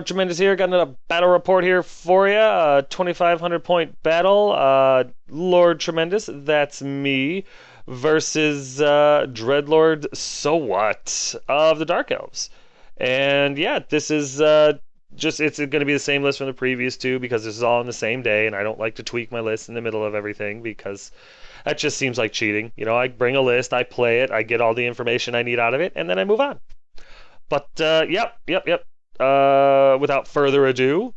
Lord Tremendous here. Got another battle report here for you. 2,500 point battle. Lord Tremendous, that's me, versus Dreadlord So What of the Dark Elves. And yeah, this is it's going to be the same list from the previous two because this is all on the same day, and I don't like to tweak my list in the middle of everything because that just seems like cheating. You know, I bring a list, I play it, I get all the information I need out of it, and then I move on. But yep. Without further ado,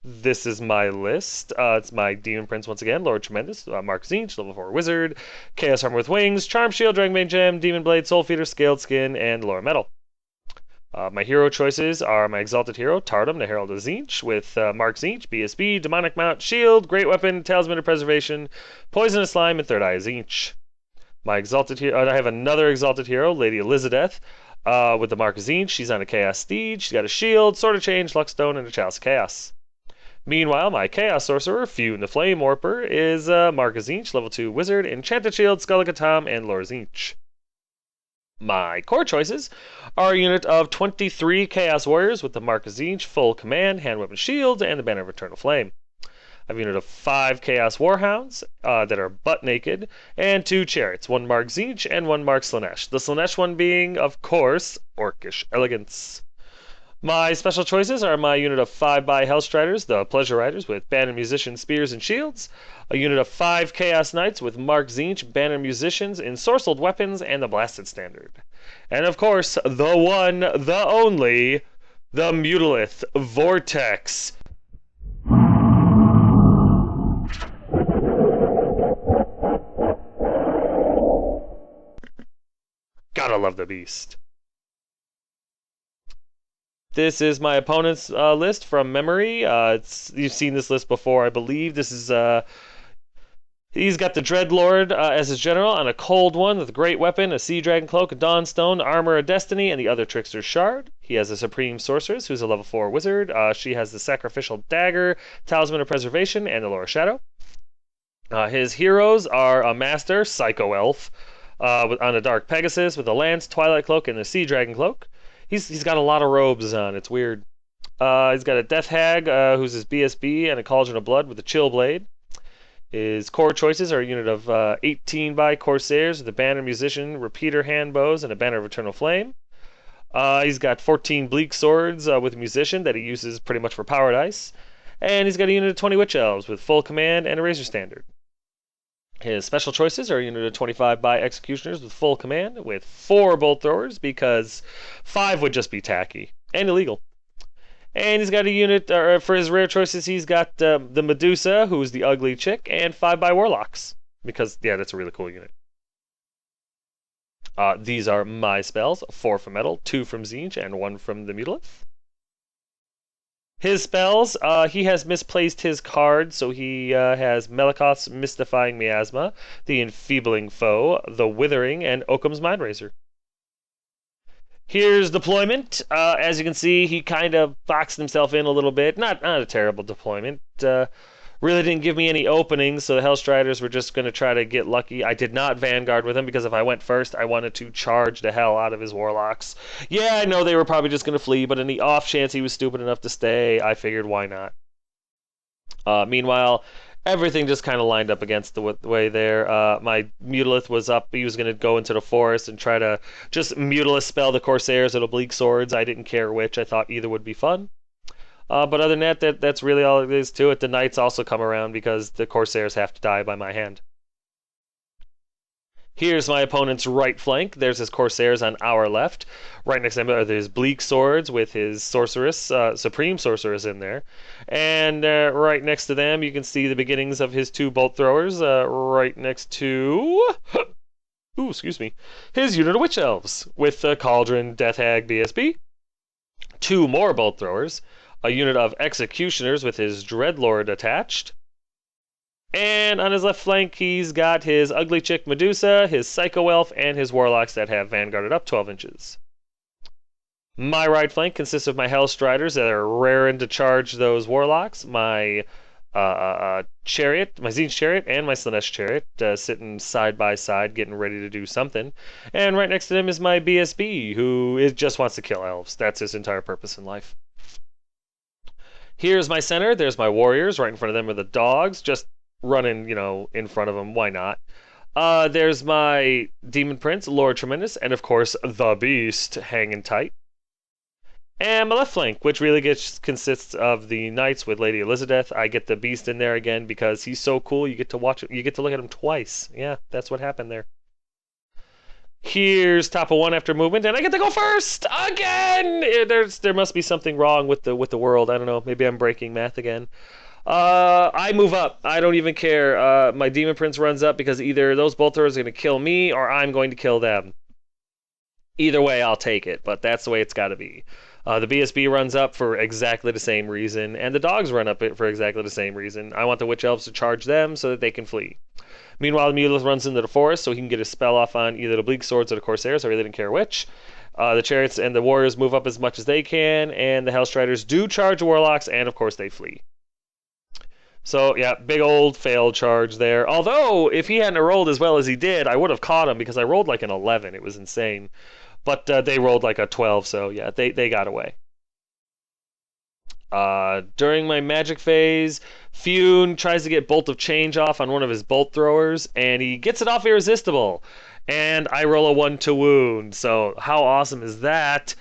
this is my list. It's my Demon Prince once again, Lord Tremendous, Mark Zinch, level 4 Wizard, Chaos Armor with Wings, Charm Shield, Dragonbane Gem, Demon Blade, Soul Feeder, Scaled Skin, and Lore Metal. My hero choices are my Exalted Hero, Tardum, the Herald of Zinch, with Mark Zinch, BSB, Demonic Mount, Shield, Great Weapon, Talisman of Preservation, Poisonous Slime, and Third Eye Zinch. My Exalted Hero, I have another Exalted Hero, Lady Elizabeth, with the Mark Zinch. She's on a Chaos Steed, she's got a Shield, Sword of Change, Luckstone, and a Chalice of Chaos. Meanwhile, my Chaos Sorcerer, Few the Flame Warper, is Mark Zinch, level 2 Wizard, Enchanted Shield, Skull Tom, and Lore Zinch. My core choices are a unit of 23 Chaos Warriors with the Mark Zinch, Full Command, Hand Weapon Shield, and the Banner of Eternal Flame. I have a unit of 5 Chaos Warhounds that are butt naked, and 2 Chariots, 1 Mark Zinch and 1 Mark Slaanesh. The Slaanesh one being, of course, Orcish Elegance. My special choices are my unit of 5 by Hellstriders, the Pleasure Riders with Banner Musicians, Spears, and Shields, a unit of 5 Chaos Knights with Mark Zinch, Banner Musicians, Ensorcelled Weapons, and the Blasted Standard. And of course, the one, the only, the Mutalith Vortex. Gotta love the beast. This is my opponent's list from memory. You've seen this list before, I believe. This is he's got the Dreadlord as his general on a cold one with a great weapon, a Sea Dragon Cloak, a Dawnstone, Armor of Destiny, and the other Trickster's Shard. He has a Supreme Sorceress, who's a level 4 Wizard. She has the Sacrificial Dagger, Talisman of Preservation, and the Lore Shadow. His heroes are a Master, Psycho Elf, on a Dark Pegasus with a Lance, Twilight Cloak, and the Sea Dragon Cloak. He's got a lot of robes on. It's weird. He's got a Death Hag, who's his BSB, and a Cauldron of Blood with a Chill Blade. His core choices are a unit of 18 by Corsairs with a Banner Musician, Repeater Hand Bows, and a Banner of Eternal Flame. He's got 14 Bleak Swords with a Musician that he uses pretty much for power dice. And he's got a unit of 20 Witch Elves with Full Command and a Razor Standard. His special choices are a unit of 25 by Executioners with Full Command, with 4 Bolt Throwers, because 5 would just be tacky and illegal. And he's got a unit, for his rare choices, he's got the Medusa, who's the ugly chick, and 5 by Warlocks, because, yeah, that's a really cool unit. These are my spells, 4 from Metal, 2 from Zinch, and 1 from the Mutalith. His spells, he has misplaced his card, so he has Melikoth's Mystifying Miasma, the Enfeebling Foe, the Withering, and Occam's Mindrazor. Here's deployment. As you can see, he kind of boxed himself in a little bit. Not a terrible deployment. Really didn't give me any openings, so the Hellstriders were just going to try to get lucky. I did not Vanguard with him because if I went first, I wanted to charge the hell out of his Warlocks. Yeah, I know they were probably just going to flee, but in the off chance he was stupid enough to stay, I figured why not. Meanwhile, everything just kind of lined up against the way there. My Mutalith was up. He was going to go into the forest and try to just Mutalith spell the Corsairs or Oblique Swords. I didn't care which. I thought either would be fun. But other than that, that's really all it is to it. The Knights also come around because the Corsairs have to die by my hand. Here's my opponent's right flank. There's his Corsairs on our left. Right next to him are his Bleak Swords with his Sorceress, Supreme Sorceress in there. And right next to them, you can see the beginnings of his 2 Bolt Throwers. Right next to... Ooh, excuse me. His unit of Witch Elves with Cauldron, Death Hag, BSB. 2 more Bolt Throwers. A unit of Executioners with his Dreadlord attached. And on his left flank, he's got his Ugly Chick Medusa, his Psycho Elf, and his Warlocks that have Vanguarded up 12 inches. My right flank consists of my Hellstriders that are raring to charge those Warlocks, my Chariot, my Zinch Chariot, and my Slaanesh Chariot, sitting side by side, getting ready to do something. And right next to them is my BSB, who just wants to kill elves. That's his entire purpose in life. Here's my center. There's my warriors. Right in front of them are the dogs, just running, in front of them. Why not? There's my demon prince, Lord Tremendous, and of course the beast hanging tight. And my left flank, which really consists of the knights with Lady Elizabeth. I get the beast in there again because he's so cool. You get to watch it. You get to look at him twice. Yeah, that's what happened there. Here's top of one after movement, and I get to go first again. There must be something wrong with the world. I don't know. Maybe I'm breaking math again. I move up. I don't even care. My demon prince runs up because either those bolt throwers are going to kill me or I'm going to kill them. Either way, I'll take it, but that's the way it's got to be. The BSB runs up for exactly the same reason, and the dogs run up for exactly the same reason. I want the witch elves to charge them so that they can flee. Meanwhile, the Mulith runs into the forest so he can get a spell off on either the bleak swords or the corsairs. I really didn't care which. The chariots and the warriors move up as much as they can, and the hellstriders do charge the warlocks, and of course they flee. So, yeah, big old failed charge there. Although, if he hadn't rolled as well as he did, I would have caught him because I rolled like an 11. It was insane. But they rolled like a 12, so yeah, they got away. During my magic phase, Fune tries to get Bolt of Change off on one of his bolt throwers, and he gets it off irresistible. And I roll a 1 to wound, so how awesome is that?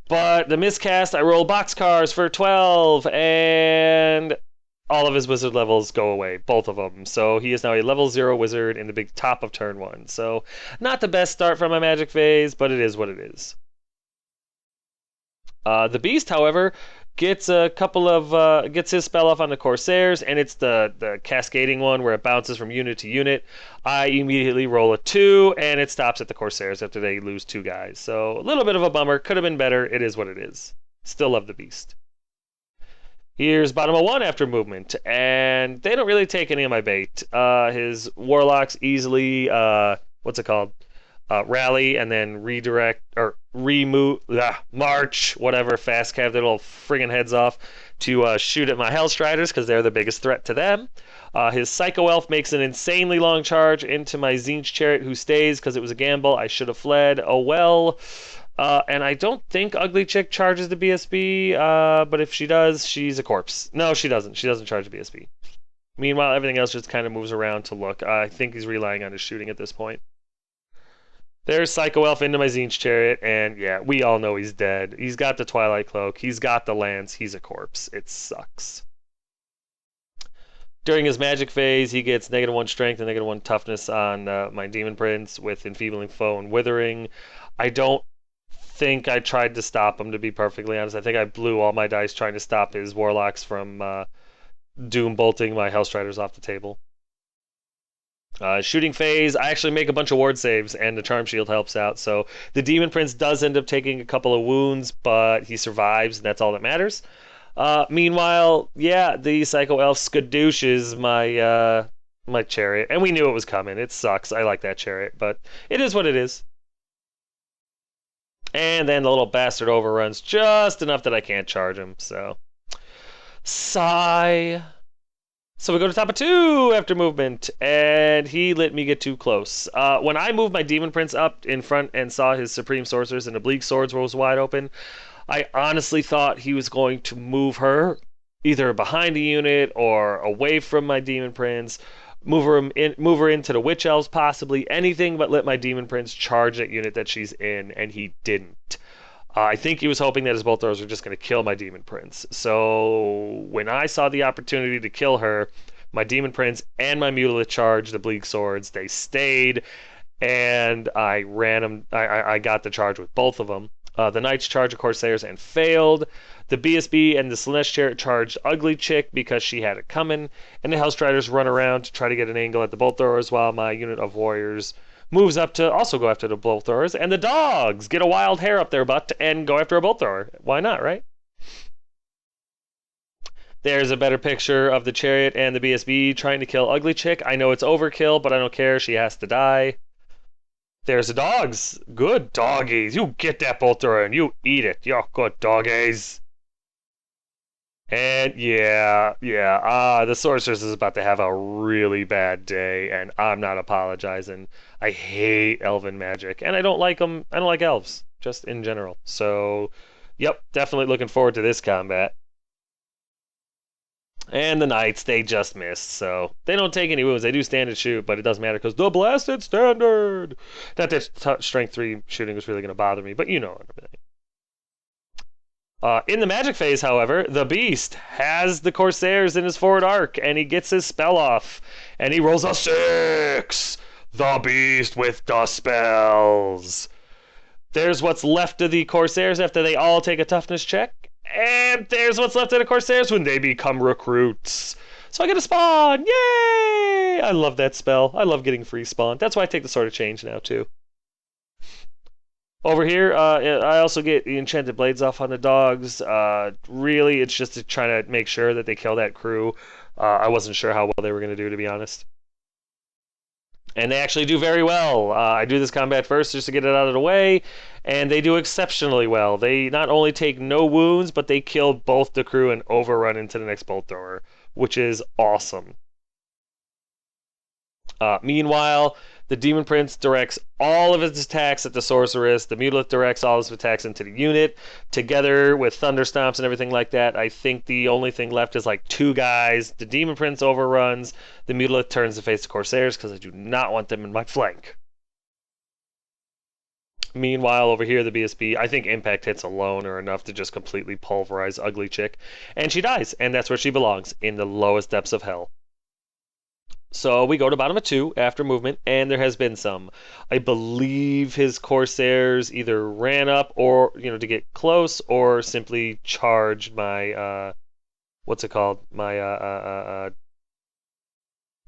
But the miscast, I roll boxcars for 12, and all of his wizard levels go away, both of them. So he is now a level 0 wizard in the big top of turn 1. So not the best start from my magic phase, but it is what it is. The beast, however, gets gets his spell off on the corsairs, and it's the cascading one where it bounces from unit to unit. I immediately roll a 2, and it stops at the corsairs after they lose 2 guys. So a little bit of a bummer. Could have been better. It is what it is. Still love the beast. Here's bottom of 1 after movement, and they don't really take any of my bait. His warlocks easily, what's it called? Rally and then redirect, or march, whatever, fast cav their little friggin' heads off to shoot at my Hellstriders because they're the biggest threat to them. His Psycho Elf makes an insanely long charge into my Tzeentch Chariot, who stays because it was a gamble. I should have fled. Oh well. And I don't think Ugly Chick charges the BSB, but if she does, she's a corpse. No, she doesn't. She doesn't charge the BSB. Meanwhile, everything else just kind of moves around to look. I think he's relying on his shooting at this point. There's Psycho Elf into my Tzeentch Chariot, and yeah, we all know he's dead. He's got the Twilight Cloak. He's got the lance. He's a corpse. It sucks. During his magic phase, he gets -1 strength and -1 toughness on my Demon Prince with Enfeebling Foe and Withering. I don't think I tried to stop him, to be perfectly honest. I think I blew all my dice trying to stop his warlocks from doom bolting my Hellstriders off the table. Shooting phase, I actually make a bunch of ward saves, and the Charm Shield helps out. So the Demon Prince does end up taking a couple of wounds, but he survives, and that's all that matters. Meanwhile, yeah, the Psycho Elf skadooshes my chariot, and we knew it was coming. It sucks. I like that chariot, but it is what it is. And then the little bastard overruns just enough that I can't charge him, so sigh. So we go to top of 2 after movement, and he let me get too close. When I moved my Demon Prince up in front and saw his Supreme Sorcerers and the Bleak Swords was wide open, I honestly thought he was going to move her either behind a unit or away from my Demon Prince, move her into the Witch Elves, possibly anything but let my Demon Prince charge that unit that she's in, and he didn't. I think he was hoping that his bolt throwers were just going to kill my Demon Prince. So when I saw the opportunity to kill her, my Demon Prince and my Mutilate charged the Bleak Swords. They stayed, and I ran them. I got the charge with both of them. The Knights charged the Corsairs and failed. The BSB and the Slaanesh Chariot charged Ugly Chick because she had it coming. And the Hellstriders run around to try to get an angle at the bolt throwers while my unit of warriors moves up to also go after the bolt throwers. And the dogs get a wild hair up their butt and go after a bolt thrower. Why not, right? There's a better picture of the Chariot and the BSB trying to kill Ugly Chick. I know it's overkill, but I don't care. She has to die. There's the dogs. Good doggies. You get that bolt thrower and you eat it. You're good doggies. And yeah, the Sorceress is about to have a really bad day, and I'm not apologizing. I hate elven magic, and I don't like them. I don't like elves, just in general. So, yep, definitely looking forward to this combat. And the Knights, they just missed, so they don't take any wounds. They do stand and shoot, but it doesn't matter because the blasted standard. Not that strength 3 shooting was really going to bother me, but you know everything. In the magic phase, however, the Beast has the Corsairs in his forward arc, and he gets his spell off, and he rolls a 6! The Beast with the spells! There's what's left of the Corsairs after they all take a toughness check, and there's what's left of the Corsairs when they become recruits. So I get a spawn! Yay! I love that spell. I love getting free spawn. That's why I take the Sword of Change now, too. Over here, I also get the Enchanted Blades off on the dogs. Really, it's just to try to make sure that they kill that crew. I wasn't sure how well they were going to do, to be honest. And they actually do very well. I do this combat first just to get it out of the way, and they do exceptionally well. They not only take no wounds, but they kill both the crew and overrun into the next bolt thrower, which is awesome. Meanwhile, the Demon Prince directs all of his attacks at the Sorceress. The Mutalith directs all of his attacks into the unit. Together with Thunder Stomps and everything like that, I think the only thing left is like 2 guys. The Demon Prince overruns. The Mutalith turns to face the Corsairs because I do not want them in my flank. Meanwhile, over here, the BSB, I think impact hits alone are enough to just completely pulverize Ugly Chick. And she dies, and that's where she belongs, in the lowest depths of hell. So we go to bottom of 2 after movement, and there has been some. I believe his Corsairs either ran up or, to get close, or simply charged my, what's it called? My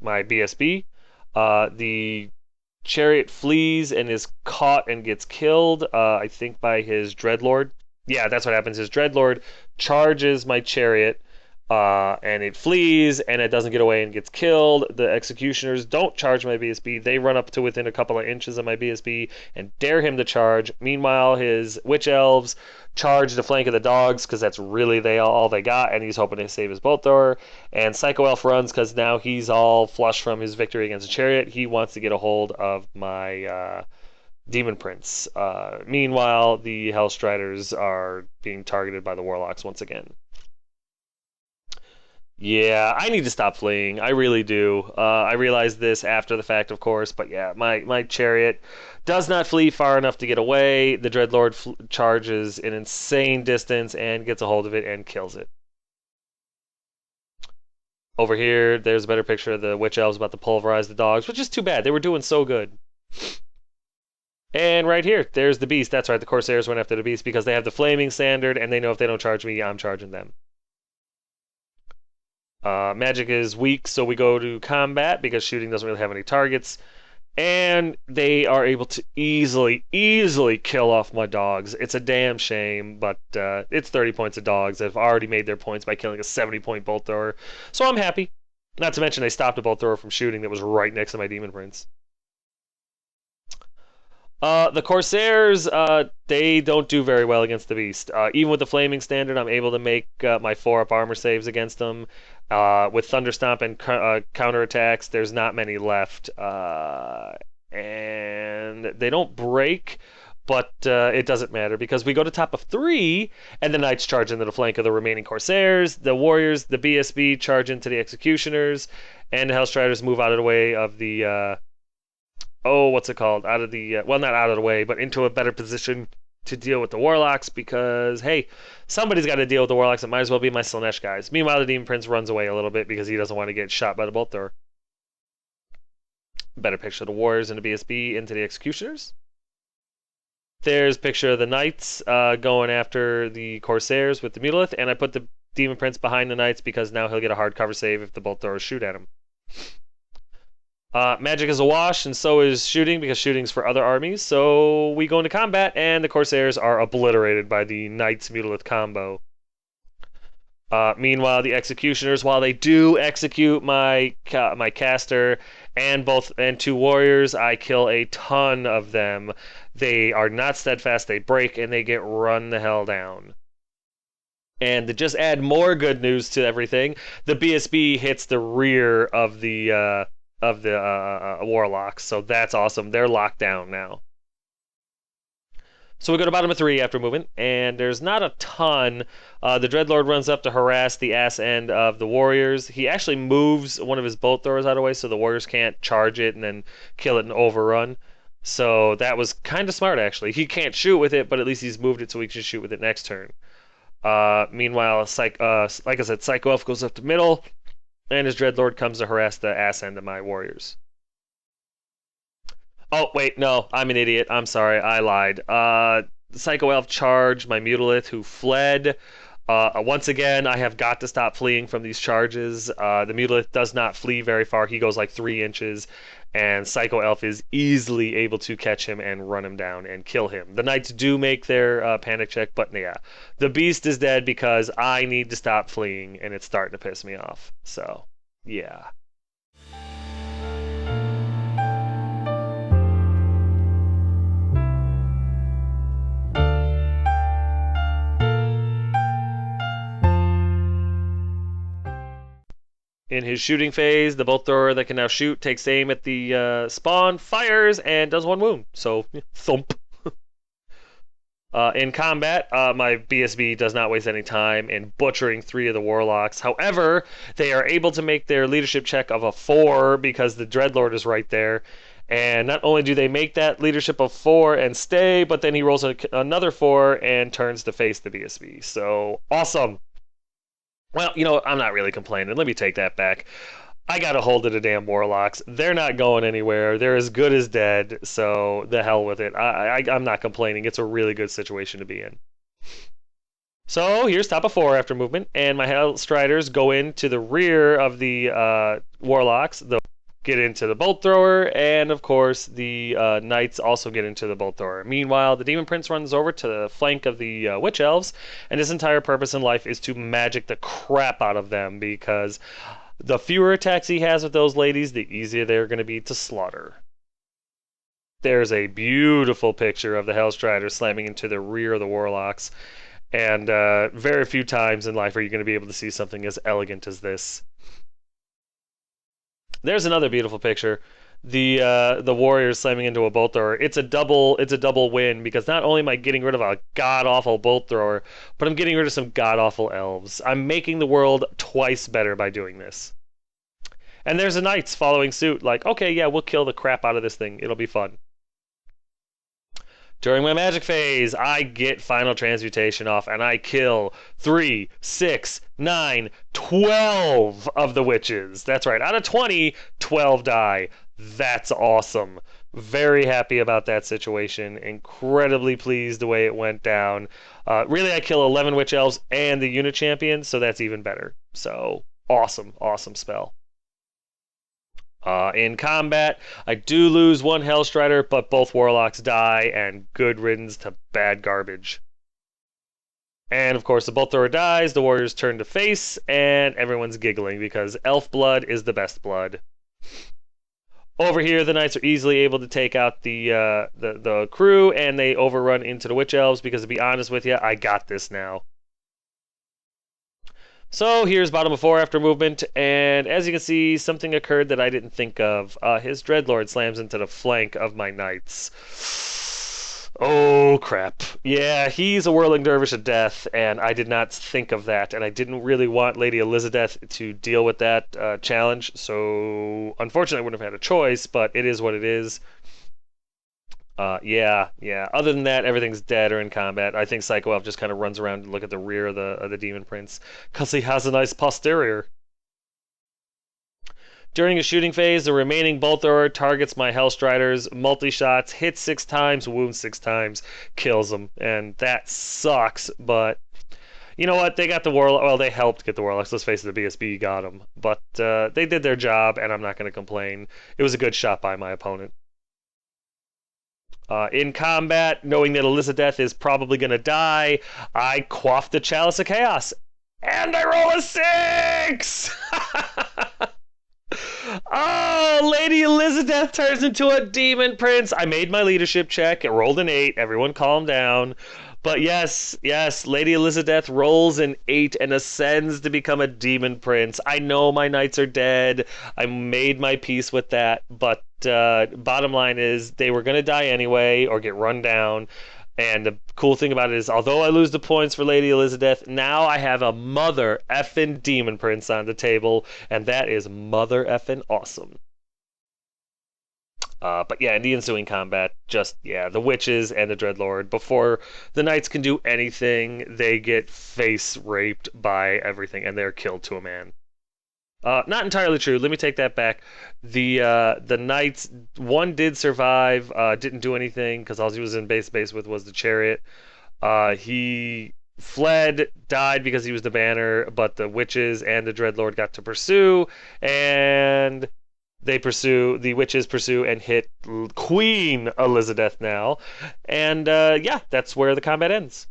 BSB. The chariot flees and is caught and gets killed, I think by his Dreadlord. Yeah, that's what happens. His Dreadlord charges my chariot, and it flees, and it doesn't get away and gets killed. The Executioners don't charge my BSB. They run up to within a couple of inches of my BSB and dare him to charge. Meanwhile, his Witch Elves charge the flank of the dogs because that's really all they got, and he's hoping to save his bolt thrower. And Psycho Elf runs because now he's all flush from his victory against the chariot. He wants to get a hold of my Demon Prince. Meanwhile, the Hellstriders are being targeted by the Warlocks once again. Yeah, I need to stop fleeing. I really do. I realized this after the fact, of course, but yeah, my chariot does not flee far enough to get away. The Dreadlord charges an insane distance and gets a hold of it and kills it. Over here, there's a better picture of the Witch Elves about to pulverize the dogs, which is too bad. They were doing so good. And right here, there's the Beast. That's right, the Corsairs went after the Beast because they have the Flaming Standard, and they know if they don't charge me, I'm charging them. Magic is weak, so we go to combat because shooting doesn't really have any targets. And they are able to easily kill off my dogs. It's a damn shame, but it's 30 points of dogs that have already made their points by killing a 70-point bolt thrower. So I'm happy. Not to mention they stopped a bolt thrower from shooting that was right next to my Demon Prince. The Corsairs, they don't do very well against the Beast. Even with the Flaming Standard, I'm able to make my 4-up armor saves against them. With Thunderstomp and counterattacks, there's not many left. And they don't break, but it doesn't matter because we go to top of 3, and the Knights charge into the flank of the remaining Corsairs. The Warriors, the BSB, charge into the Executioners, and the Hellstriders move out of the way of the... what's it called? Out of the, well, not out of the way, but into a better position to deal with the Warlocks because, hey, somebody's got to deal with the Warlocks. It might as well be my Slaanesh guys. Meanwhile, the Demon Prince runs away a little bit because he doesn't want to get shot by the bolt thrower. Better picture of the Warriors and the BSB into the Executioners. There's a picture of the Knights going after the Corsairs with the Mutalith, and I put the Demon Prince behind the Knights because now he'll get a hard cover save if the bolt throwers shoot at him. Magic is a wash, and so is shooting, because shooting's for other armies. So we go into combat, and the Corsairs are obliterated by the Knights Mutalith combo. Meanwhile, the Executioners, while they do execute my caster and 2 warriors, I kill a ton of them. They are not steadfast, they break, and they get run the hell down. And to just add more good news to everything, the BSB hits the rear of the Warlocks, so that's awesome. They're locked down now. So we go to bottom of 3 after movement, and there's not a ton. The Dreadlord runs up to harass the ass end of the warriors. He actually moves one of his bolt throwers out of the way so the warriors can't charge it and then kill it and overrun. So that was kind of smart, actually. He can't shoot with it, but at least he's moved it so he can shoot with it next turn. Meanwhile, like I said, Psycho Elf goes up to middle, and his Dreadlord comes to harass the ass end of my warriors. Oh, wait, no, I'm an idiot. I'm sorry, I lied. Psycho Elf charged my Mutalith, who fled. Once again, I have got to stop fleeing from these charges. The Mutalith does not flee very far. He goes like 3 inches, and Psycho Elf is easily able to catch him and run him down and kill him. The Knights do make their panic check, but yeah. The Beast is dead because I need to stop fleeing, and it's starting to piss me off. So, yeah. In his shooting phase, the bolt thrower that can now shoot takes aim at the spawn, fires, and does 1 wound. So, thump. In combat, my BSB does not waste any time in butchering 3 of the warlocks. However, they are able to make their leadership check of a 4 because the Dreadlord is right there. And not only do they make that leadership of 4 and stay, but then he rolls another 4 and turns to face the BSB. So, awesome. Well, you know, I'm not really complaining. Let me take that back. I got a hold of the damn warlocks. They're not going anywhere. They're as good as dead, so the hell with it. I'm not complaining. It's a really good situation to be in. So here's top of 4 after movement, and my Hellstriders go into the rear of the warlocks. They'll get into the bolt thrower, and of course the knights also get into the bolt thrower. Meanwhile, the demon prince runs over to the flank of the witch elves, and his entire purpose in life is to magic the crap out of them, because the fewer attacks he has with those ladies, the easier they're going to be to slaughter. There's a beautiful picture of the Hellstriders slamming into the rear of the warlocks, and very few times in life are you going to be able to see something as elegant as this. There's another beautiful picture. The warriors slamming into a bolt thrower. It's a double win, because not only am I getting rid of a god awful bolt thrower, but I'm getting rid of some god awful elves. I'm making the world twice better by doing this. And there's the knights following suit, like, okay, yeah, we'll kill the crap out of this thing. It'll be fun. During my magic phase, I get final transmutation off, and I kill 3, 6, 9, 12 of the witches. That's right, out of 20, 12 die. That's awesome. Very happy about that situation. Incredibly pleased the way it went down. Really, I kill 11 witch elves and the unit champion, so that's even better. So, awesome, awesome spell. In combat, I do lose 1 Hellstrider, but both warlocks die, and good riddance to bad garbage. And of course, the bolt thrower dies, the warriors turn to face, and everyone's giggling because elf blood is the best blood. Over here, the knights are easily able to take out the crew, and they overrun into the witch elves because, to be honest with you, I got this now. So here's bottom of 4 after movement, and as you can see, something occurred that I didn't think of. His Dreadlord slams into the flank of my knights. Oh, crap. Yeah, he's a whirling dervish of death, and I did not think of that, and I didn't really want Lady Elizabeth to deal with that challenge, so unfortunately I wouldn't have had a choice, but it is what it is. Yeah. Other than that, everything's dead or in combat. I think Psycho Elf just kind of runs around and look at the rear of the Demon Prince, because he has a nice posterior. During a shooting phase, the remaining bolt thrower targets my Hellstriders, multi-shots, hits 6 times, wounds 6 times, kills them. And that sucks, but you know what? They got the Warlock. Well, they helped get the Warlocks. Let's face it, the BSB got them. But they did their job, and I'm not going to complain. It was a good shot by my opponent. In combat, knowing that Elizabeth is probably going to die, I quaff the Chalice of Chaos. And I roll a 6! Oh, Lady Elizabeth turns into a demon prince. I made my leadership check. It rolled an 8. Everyone calm down. But yes, Lady Elizabeth rolls an 8 and ascends to become a demon prince. I know my knights are dead. I made my peace with that. But bottom line is they were going to die anyway or get run down. And the cool thing about it is, although I lose the points for Lady Elizabeth, now I have a mother effing demon prince on the table, and that is mother effing awesome. But yeah, in the ensuing combat, just, yeah, the witches and the Dreadlord, before the knights can do anything, they get face raped by everything, and they're killed to a man. Not entirely true. Let me take that back. The knights, one did survive, didn't do anything because all he was in base with was the chariot. He fled, died because he was the banner, but the witches and the Dreadlord got to pursue, and the witches pursue and hit Queen Elizabeth now, and yeah, that's where the combat ends.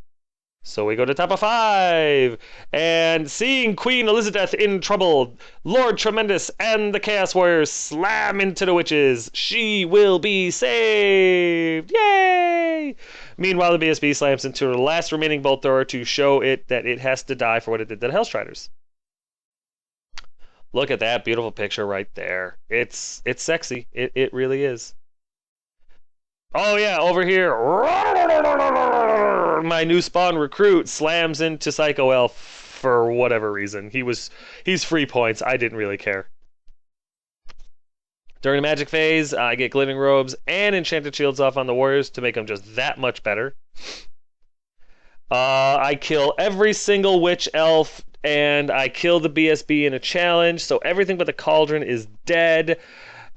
So we go to top of 5, and seeing Queen Elizabeth in trouble, Lord Tremendous and the Chaos Warriors slam into the witches. She will be saved! Yay! Meanwhile, the BSB slams into the last remaining bolt thrower to show it that it has to die for what it did to the Hellstriders. Look at that beautiful picture right there. It's sexy. It really is. Oh yeah, over here, my new spawn recruit slams into Psycho Elf for whatever reason. He's free points. I didn't really care. During the magic phase, I get glittering robes and enchanted shields off on the warriors to make them just that much better. I kill every single witch elf, and I kill the BSB in a challenge, so everything but the cauldron is dead.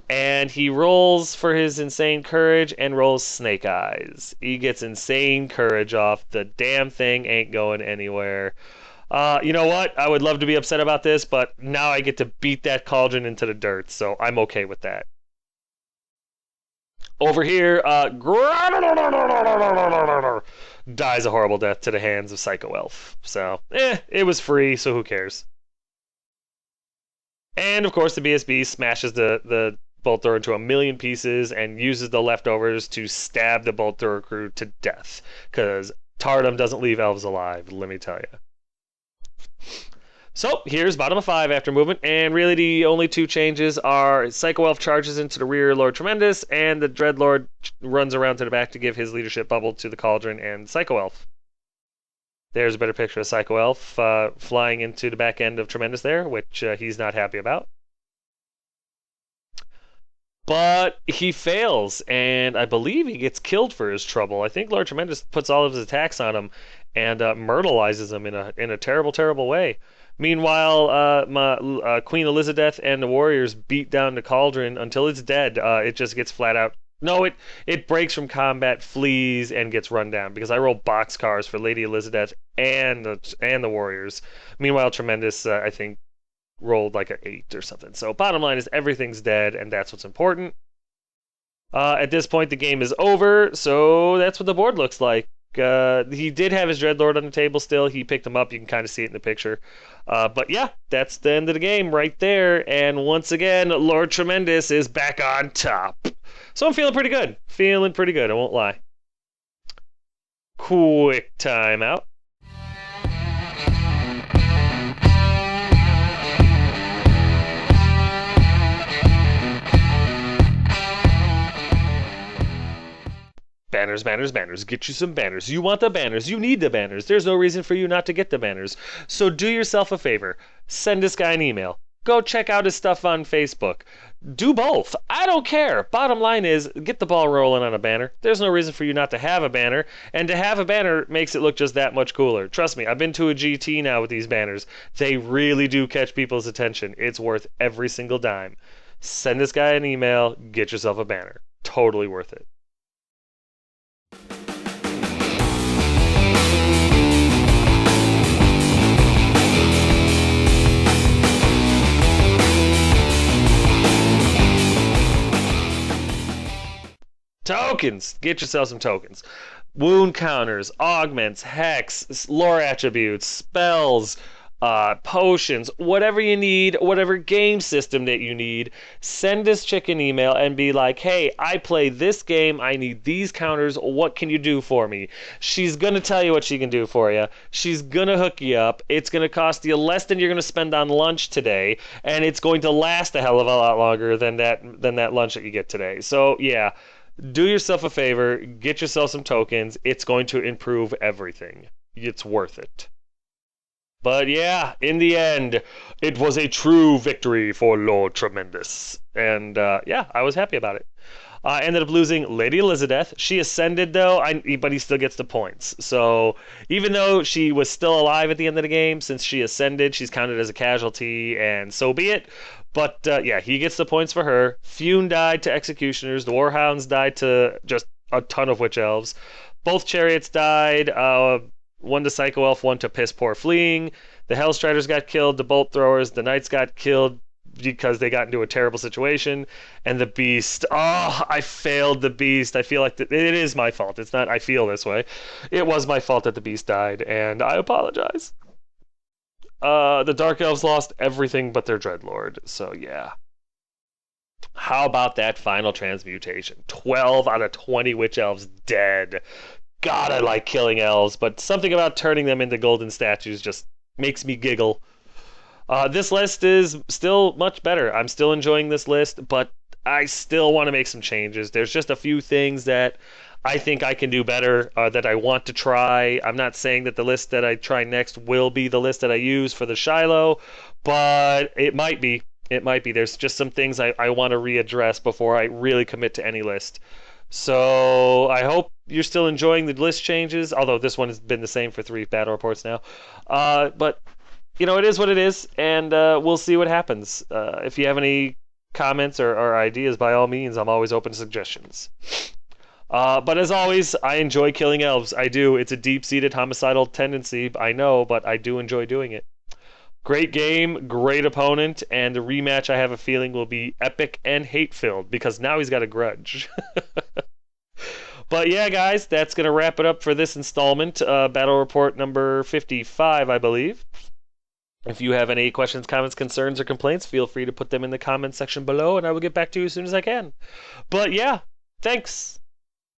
And he rolls for his insane courage and rolls snake eyes. He gets insane courage off. The damn thing ain't going anywhere. You know what? I would love to be upset about this, but now I get to beat that cauldron into the dirt, so I'm okay with that. Over here, dies a horrible death to the hands of Psycho Elf. So, it was free, so who cares? And of course, the BSB smashes the bolt thrower into a million pieces and uses the leftovers to stab the bolt thrower crew to death. Because Tardum doesn't leave elves alive, let me tell you. So here's bottom of 5 after movement, and really the only two changes are Psycho Elf charges into the rear Lord Tremendous, and the Dreadlord runs around to the back to give his leadership bubble to the Cauldron and Psycho Elf. There's a better picture of Psycho Elf flying into the back end of Tremendous there, which he's not happy about. But he fails, and I believe he gets killed for his trouble. I think Lord Tremendous puts all of his attacks on him and myrtleizes him in a terrible, terrible way. Meanwhile, Queen Elizabeth and the warriors beat down the Cauldron until it's dead. It just gets flat out. No, it breaks from combat, flees, and gets run down because I roll boxcars for Lady Elizabeth and the warriors. Meanwhile, Tremendous, I think, rolled like an 8 or something. So bottom line is everything's dead, and that's what's important. At this point, the game is over, so that's what the board looks like. He did have his Dreadlord on the table still. He picked him up. You can kind of see it in the picture. But yeah, that's the end of the game right there. And once again, Lord Tremendous is back on top. So I'm feeling pretty good. Feeling pretty good, I won't lie. Quick timeout. Banners, banners, banners. Get you some banners. You want the banners. You need the banners. There's no reason for you not to get the banners. So do yourself a favor. Send this guy an email. Go check out his stuff on Facebook. Do both. I don't care. Bottom line is, get the ball rolling on a banner. There's no reason for you not to have a banner. And to have a banner makes it look just that much cooler. Trust me, I've been to a GT now with these banners. They really do catch people's attention. It's worth every single dime. Send this guy an email. Get yourself a banner. Totally worth it. Tokens! Get yourself some tokens. Wound counters, augments, hex, lore attributes, spells, potions, whatever you need, whatever game system that you need, send this chick an email and be like, hey, I play this game, I need these counters, what can you do for me? She's going to tell you what she can do for you. She's going to hook you up. It's going to cost you less than you're going to spend on lunch today, and it's going to last a hell of a lot longer than that lunch that you get today. So, yeah. Do yourself a favor, get yourself some tokens. It's going to improve everything. It's worth it. But yeah, in the end, it was a true victory for Lord Tremendous. And yeah, I was happy about it. Ended up losing Lady Elizabeth. She ascended though, but he still gets the points. So even though she was still alive at the end of the game, since she ascended, she's counted as a casualty, and so be it. But yeah, he gets the points for her. Fune died to executioners. The Warhounds died to just a ton of witch elves. Both chariots died. One to Psycho Elf, one to Piss Poor Fleeing. The Hellstriders got killed. The Bolt Throwers, the Knights got killed because they got into a terrible situation. And the Beast, I failed the Beast. I feel like it is my fault. It's not I feel this way. It was my fault that the Beast died, and I apologize. The Dark Elves lost everything but their Dreadlord, so yeah. How about that final transmutation? 12 out of 20 Witch Elves dead. God, I like killing elves, but something about turning them into golden statues just makes me giggle. This list is still much better. I'm still enjoying this list, but I still want to make some changes. There's just a few things that I think I can do better, that I want to try. I'm not saying that the list that I try next will be the list that I use for the Shiloh, but it might be. It might be. There's just some things I want to readdress before I really commit to any list. So I hope you're still enjoying the list changes, although this one has been the same for 3 battle reports now. But, you know, it is what it is, and we'll see what happens. If you have any comments or ideas, by all means, I'm always open to suggestions. But as always, I enjoy killing elves. I do. It's a deep-seated homicidal tendency, I know, but I do enjoy doing it. Great game, great opponent, and the rematch, I have a feeling, will be epic and hate-filled, because now he's got a grudge. But yeah, guys, that's going to wrap it up for this installment, Battle Report number 55, I believe. If you have any questions, comments, concerns, or complaints, feel free to put them in the comments section below, and I will get back to you as soon as I can. But yeah, thanks!